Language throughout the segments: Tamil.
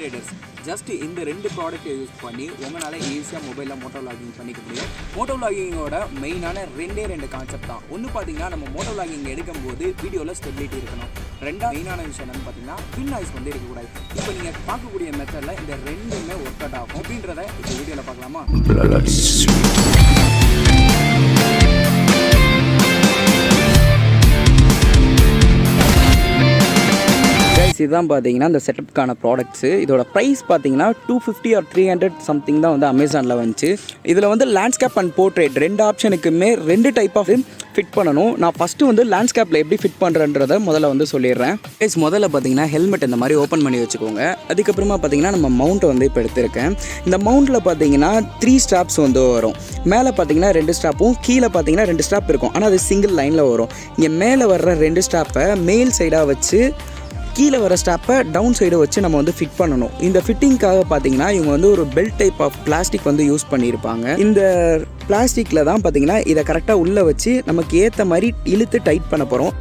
ரைடர்ஸ் ஜஸ்ட் இந்த 2 ப்ராடக்ட்டை யூஸ் பண்ணி உங்களால் ஈஸியாக மொபைலில் மோட்டோ விளாகிங் பண்ணிக்க முடியும். மோட்டோ விளாகிங்கோட மெயினான 2 கான்செப்ட் தான். ஒன்று பார்த்தீங்கன்னா நம்ம மோட்டோ விளாகிங் எடுக்கும்போது வீடியோவில் ஸ்டெபிலிட்டி இருக்கணும். ரெண்டாவது மெயினான விஷயம் என்னன்னு பார்த்தீங்கன்னா பின் நாய்ஸ் வந்து இருக்கக்கூடாது. இப்போ நீங்கள் பார்க்கக்கூடிய மெத்தடில் இந்த 2மே ஒர்க் அவுட் ஆகும் அப்படின்றத இந்த வீடியோவில் பார்க்கலாமா? இதுதான் பார்த்தீங்கன்னா இந்த செட்டப்புக்கான ப்ராடக்ட்ஸு. இதோட ப்ரைஸ் பார்த்தீங்கன்னா 250 or 300 சம்திங் தான் வந்து அமேசானில் வந்துச்சு. இதில் வந்து லேண்ட்ஸ்கேப் அண்ட் போர்ட்ரேட் 2 ஆப்ஷனுக்குமே 2 டைப் ஆஃப் ஃபிட் பண்ணணும். நான் ஃபஸ்ட்டு வந்து லேண்ட்ஸ்கேப்பில் எப்படி ஃபிட் பண்ணுறன்றதை முதல்ல வந்து சொல்லிடுறேன். முதல்ல பார்த்தீங்கன்னா ஹெல்மெட் இந்த மாதிரி ஓப்பன் பண்ணி வச்சுக்கோங்க. அதுக்கப்புறமா பார்த்தீங்கன்னா நம்ம மவுண்ட்டை வந்து இப்போ எடுத்திருக்கேன். இந்த மவுண்ட்டில் பார்த்தீங்கன்னா 3 ஸ்ட்ராப்ஸ் வந்து வரும். மேலே பார்த்தீங்கன்னா 2 ஸ்ட்ராப்பும் கீழே பார்த்தீங்கன்னா 2 ஸ்ட்ராப் இருக்கும். ஆனால் அது சிங்கிள் லைனில் வரும். இங்கே மேலே வர்ற 2 ஸ்ட்ராப்பை மேல் சைடாக வச்சு கீழே வர ஸ்டாப்பை டவுன் சைடை வச்சு நம்ம வந்து ஃபிட் பண்ணணும். இந்த ஃபிட்டிங்காக பார்த்தீங்கன்னா இவங்க வந்து ஒரு பெல்ட் டைப் ஆஃப் பிளாஸ்டிக் வந்து யூஸ் பண்ணியிருப்பாங்க. இந்த பிளாஸ்டிக்கில் தான் பார்த்தீங்கன்னா இதை கரெக்டாக உள்ளே வச்சு நமக்கு ஏற்ற மாதிரி இழுத்து டைட் பண்ண போகிறோம்.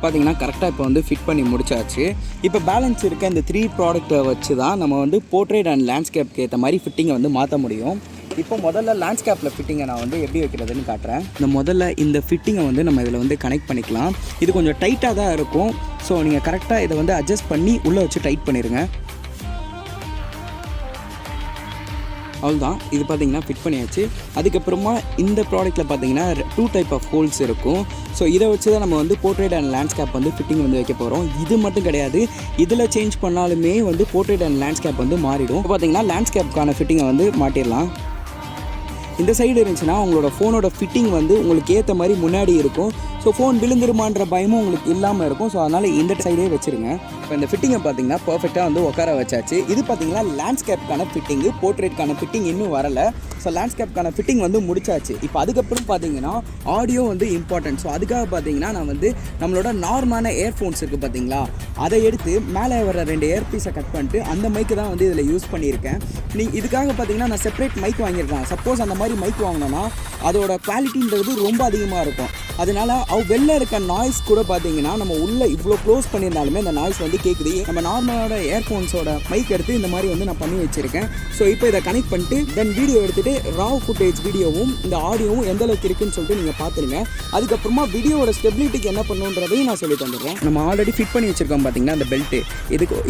பார்த்தீங்கன்னா கரெக்டாக இப்போ வந்து ஃபிட் பண்ணி முடிச்சாச்சு. இப்போ பேலன்ஸ் இருக்க இந்த 3 ப்ராடக்ட்டை வச்சு தான் நம்ம வந்து போர்ட்ரேட் அண்ட் லேண்ட்ஸ்கேப்க்கு ஏற்ற மாதிரி ஃபிட்டிங்கை வந்து மாற்ற முடியும். இப்போ முதல்ல லேண்ட்ஸ்கேப்பில் ஃபிட்டிங்கை நான் வந்து எப்படி வைக்கிறதுன்னு காட்டுறேன். முதல்ல இந்த ஃபிட்டிங்கை வந்து நம்ம இதில் வந்து கனெக்ட் பண்ணிக்கலாம். இது கொஞ்சம் டைட்டாக தான் இருக்கும். ஸோ நீங்கள் கரெக்டாக இதை வந்து அட்ஜஸ்ட் பண்ணி உள்ளே வச்சு டைட் பண்ணிடுங்க. அவ்வளோதான். இது பார்த்தீங்கன்னா ஃபிட் பண்ணியாச்சு. அதுக்கப்புறமா இந்த ப்ராடக்ட்டில் பார்த்தீங்கன்னா 2 டைப் ஆஃப் ஹோல்ஸ் இருக்கும். ஸோ இதை வச்சு தான் நம்ம வந்து போர்ட்ரேட் அண்ட் லேண்ட்ஸ்கேப் வந்து ஃபிட்டிங் வந்து வைக்க போகிறோம். இது மட்டும் கிடையாது, இதில் சேஞ்ச் பண்ணாலுமே வந்து போர்ட்ரேட் அண்ட் லேண்ட்ஸ்கேப் வந்து மாறிடும். இப்போ பார்த்தீங்கன்னா லேண்ட்ஸ்கேப்புக்கான ஃபிட்டிங்கை வந்து மாட்டிடலாம். இந்த சைடு இருந்துச்சுன்னா உங்களோட ஃபோனோட ஃபிட்டிங் வந்து உங்களுக்கு ஏற்ற மாதிரி முன்னாடி இருக்கும். ஸோ ஃபோன் விழுந்துருமான்ற பயமும் உங்களுக்கு இல்லாமல் இருக்கும். ஸோ அதனால் இந்த சைடே வச்சுருங்க. இப்போ இந்த ஃபிட்டிங்கை பார்த்தீங்கன்னா பர்ஃபெக்டாக வந்து உட்கார வச்சாச்சு. இது பார்த்தீங்கன்னா லேண்ட்ஸ்கேப்புக்கான ஃபிட்டிங்கு. போர்ட்ரேட்கான ஃபிட்டிங் இன்னும் வரலை. ஸோ லேண்ட்ஸ்கேப்புக்கான ஃபிட்டிங் வந்து முடிச்சாச்சு. இப்போ அதுக்கப்புறம் பார்த்தீங்கன்னா ஆடியோ வந்து இம்பார்ட்டன்ட். ஸோ அதுக்காக பார்த்தீங்கன்னா நான் வந்து நம்மளோட நார்மலான இயர்ஃபோன்ஸ் இருக்குது பார்த்தீங்களா, அதை எடுத்து மேலே வர 2 இயர்பீஸை கட் பண்ணிட்டு அந்த மைக்கு தான் வந்து இதில் யூஸ் பண்ணியிருக்கேன். இதுக்காக பார்த்தீங்கன்னா நான் செப்பரேட் மைக் வாங்கியிருக்கேன். சப்போஸ் அந்த மாதிரி மைக் வாங்கினோன்னா அதோட குவாலிட்டின்றது ரொம்ப அதிகமாக இருக்கும். அதனால வெளில இருக்க நாய்ஸ் கூட பார்த்தீங்கன்னா நம்ம உள்ளே இவ்வளோ க்ளோஸ் பண்ணியிருந்தாலுமே அந்த நாய்ஸ் வந்து கேட்குது. நம்ம நார்மலோட இயர்ஃபோன்ஸோட மைக் எடுத்து இந்த மாதிரி வந்து நான் பண்ணி வச்சுருக்கேன். ஸோ இப்போ இதை கனெக்ட் பண்ணிட்டு தென் வீடியோ எடுத்துகிட்டு ரா ஃபுட்டேஜ் வீடியோவும் இந்த ஆடியோவும் எந்த அளவுக்கு இருக்குன்னு சொல்லிட்டு நீங்கள் பார்த்துருங்க. அதுக்கப்புறமா வீடியோவோட ஸ்டெபிலிட்டிக்கு என்ன பண்ணுன்றதையும் நான் சொல்லி தந்துடுறேன். நம்ம ஆல்ரெடி ஃபிட் பண்ணி வச்சுருக்கோம் பார்த்தீங்கன்னா அந்த பெல்ட்டு.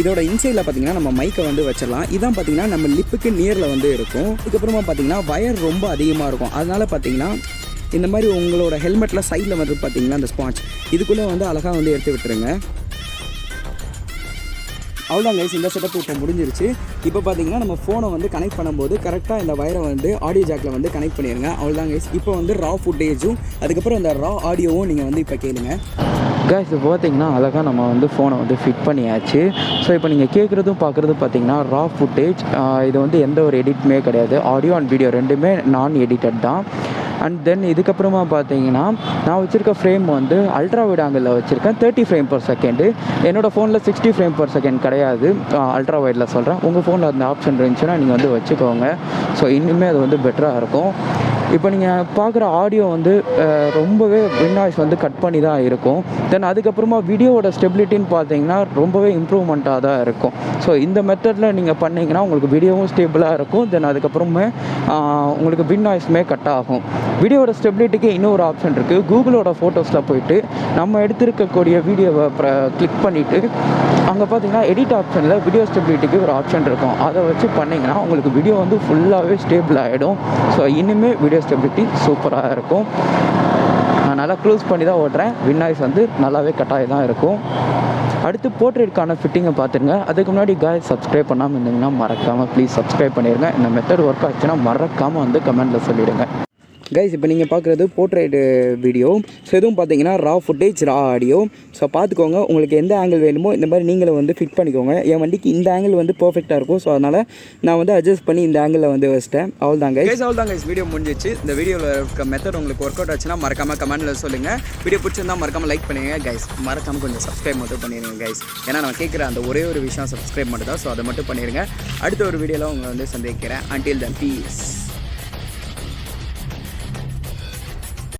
இதோட இன்சைடில் பார்த்தீங்கன்னா நம்ம மைக்கை வந்து வச்சிடலாம். இதான் பார்த்தீங்கன்னா நம்ம லிப்புக்கு நியரில் வந்து இருக்கும். அதுக்கப்புறமா பார்த்தீங்கன்னா வயர் ரொம்ப அதிகமாக இருக்கும். அதனால பார்த்தீங்கன்னா இந்த மாதிரி உங்களோட ஹெல்மெட்டில் சைடில் வந்து பார்த்தீங்கன்னா அந்த ஸ்பாஞ்ச் இதுக்குள்ளே வந்து அழகாக வந்து எடுத்து விட்டுருங்க. அவ்வளோதான் கைஸ், இந்த செட்டப் இப்போ முடிஞ்சிருச்சு. இப்போ பார்த்தீங்கன்னா நம்ம ஃபோனை வந்து கனெக்ட் பண்ணும்போது கரெக்டாக இந்த வயரை வந்து ஆடியோ ஜாக்கில் வந்து கனெக்ட் பண்ணிடுங்க. அவ்வளோதான் கைஸ். இப்போ வந்து ரா ஃபுட்டேஜும் அதுக்கப்புறம் இந்த ரா ஆடியோவும் நீங்கள் வந்து இப்போ கேளுங்க. கைஸ் இப்போ பார்த்தீங்கன்னா அழகாக நம்ம வந்து ஃபோனை வந்து ஃபிட் பண்ணியாச்சு. ஸோ இப்போ நீங்கள் கேட்குறதும் பார்க்குறதும் பார்த்தீங்கன்னா ரா ஃபுட்டேஜ். இது வந்து எந்த ஒரு எடிட்டுமே கிடையாது. ஆடியோ அண்ட் வீடியோ 2மே நான் எடிட்டட் தான். அண்ட் தென் இதுக்கப்புறமா பார்த்தீங்கன்னா நான் வச்சுருக்க ஃப்ரேம் வந்து அல்ட்ரா வைட் ஆங்கிளில் வச்சுருக்கேன். 30 ஃப்ரேம் பர் செகண்டு. என்னோடய ஃபோனில் 60 ஃப்ரேம் பர் செகண்ட் கிடையாது. அல்ட்ரா வைடில் சொல்கிறேன். உங்கள் ஃபோனில் அந்த ஆப்ஷன் இருந்துச்சுன்னா நீங்கள் வந்து வச்சுக்கோங்க. ஸோ இன்னுமே அது வந்து பெட்டராக இருக்கும். இப்போ நீங்கள் பார்க்குற ஆடியோ வந்து ரொம்பவே வின் நாய்ஸ் வந்து கட் பண்ணி தான் இருக்கும். தென் அதுக்கப்புறமா வீடியோவோட ஸ்டெபிலிட்டின்னு பார்த்தீங்கன்னா ரொம்பவே இம்ப்ரூவ்மெண்ட்டாக தான் இருக்கும். ஸோ இந்த மெத்தடில் நீங்கள் பண்ணிங்கன்னா உங்களுக்கு வீடியோவும் ஸ்டேபிளாக இருக்கும். தென் அதுக்கப்புறமே உங்களுக்கு வின் நாய்ஸுமே கட் ஆகும். வீடியோவோட ஸ்டெபிலிட்டிக்கு இன்னொரு ஆப்ஷன் இருக்குது. கூகுளோட ஃபோட்டோஸில் போய்ட்டு நம்ம எடுத்துருக்கக்கூடிய வீடியோவை கிளிக் பண்ணிவிட்டு அங்கே பார்த்தீங்கன்னா எடிட் ஆப்ஷனில் வீடியோ ஸ்டெபிலிட்டிக்கு ஒரு ஆப்ஷன் இருக்கும். அதை வச்சு பண்ணிங்கன்னா உங்களுக்கு வீடியோ வந்து ஃபுல்லாகவே ஸ்டேபிள் ஆகிடும். ஸோ இன்னுமே வீடியோ ஸ்டெபிலிட்டி சூப்பராக இருக்கும். நான் நல்லா க்ளோஸ் பண்ணி தான் ஓட்டுறேன். வின் நாய்ஸ் வந்து நல்லாவே கட்டாகி தான் இருக்கும். அடுத்து போர்ட்ரேட்கான ஃபிட்டிங்கை பார்த்துருங்க. அதுக்கு முன்னாடி காய்ஸ் சப்ஸ்கிரைப் பண்ணாமல் இருந்தீங்கன்னா மறக்காமல் ப்ளீஸ் சப்ஸ்கிரைப் பண்ணிடுங்க. இந்த மெத்தட் ஒர்க் ஆச்சுன்னா மறக்காமல் வந்து கமெண்ட்டில் சொல்லிவிடுங்க. கைஸ் இப்போ நீங்கள் பார்க்குறது போர்ட்ரேட் வீடியோ. ஸோ எதுவும் பார்த்தீங்கன்னா ரா ஃபுட்டேஜ், ரா ஆடியோ. ஸோ பார்த்துக்கோங்க, உங்களுக்கு எந்த ஆங்கிள் வேணுமோ இந்த மாதிரி நீங்களும் வந்து ஃபிட் பண்ணிக்கோங்க. என் வண்டிக்கு இந்த ஆங்கிள் வந்து பர்ஃபெக்டாக இருக்கும். ஸோ அதனால் நான் வந்து அட்ஜஸ்ட் பண்ணி இந்த ஆங்கிளில் வந்து வச்சிட்டேன். அவ்வளோதான் கைஸ், வீடியோ முடிஞ்சிச்சு. இந்த வீடியோவில் இருக்க மெத்தட் உங்களுக்கு ஒர்க் அவுட் ஆச்சுன்னா மறக்காமல் கமெண்ட்டில் சொல்லுங்கள். வீடியோ பிடிச்சிருந்தால் மறக்காமல் லைக் பண்ணுங்கள் கைஸ். மறக்காமல் கொஞ்சம் சப்ஸ்கிரைப் மட்டும் பண்ணிடுங்க கைஸ். ஏன்னா நான் கேட்குற அந்த ஒரே ஒரு விஷயம் சப்ஸ்கிரைப் மட்டும் தான். ஸோ அதை மட்டும் பண்ணிடுங்க. அடுத்த ஒரு வீடியோவில் உங்களை வந்து சந்திக்கிறேன். Until then piece.